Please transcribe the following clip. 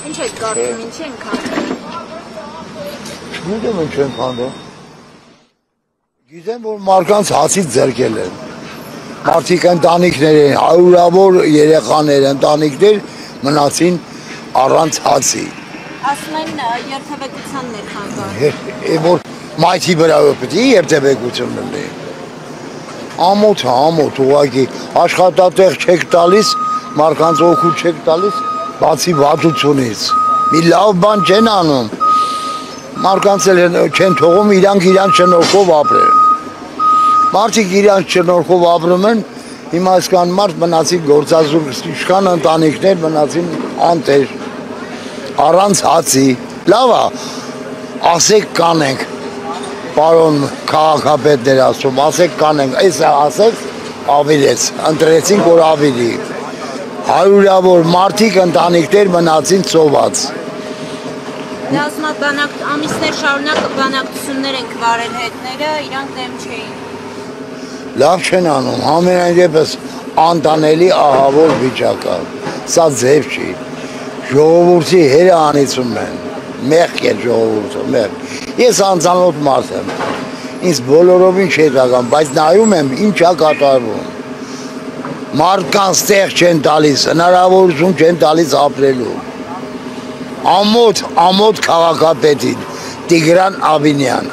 Ինչ եք կարծում, ինչի են քանդել։ Չգիտեմ ինչ են քանդել։ Գիտեմ, որ մարդկանց հացից ձեռքել են։ Մարդիկ ընտանիքներ են, հարյուրավոր երեխաներ, ընտանիքներ մնացին առանց հացի։ Ասում են երթևեկությանն է խանգարում։ Որ մայթի վրա պետք է երթևեկություն լինի։ Ամոթ, ուղղակի աշխատատեղ չեք տալիս, մարդկանց օգուտ չեք տալիս, բացի վատությունից։ Մի լավ բան չեն անում։ Մարդկանց էլ չեն թողում իրանք շնորհքով ապրեն։ Մարդիկ իրանք շնորհքով ապրում են, հիմա այսքան մարդ մնացին գործազուրկ, իշխան ընտանիքներ մնացին անտեր, առանց հացի։ Լավ է, ասեք կանենք, պարոն քաղաքապետներ ասում, ասեք կանենք, այս ասեք, ավիրեց, ընտրեցինք, որ ավիրի։ Հարյուրավոր մարդիկ ընտանիքներ մնացին ծոված։ Դա ասում է ամիսներ շարունակ բանակցություններ են վարել հետները, իրանք դեմ չէին։ Լավ չեն անում, համենայն դեպս անտանելի ահավոր վիճակ է, սա ձև չի, ժողովուրդի հերը անիծում են, մեղք է ժողովուրդը, մեղք։ Ես անծանոթ մարդ եմ, ինձ բոլորովին չի տական, բայց նայում եմ ինչ է կատարվում։ Մարդկանց տեղ չեն տալիս, հնարավորություն չեն տալիս ապրելու։ Ամոթ քաղաքապետին, Տիգրան Ավինյան,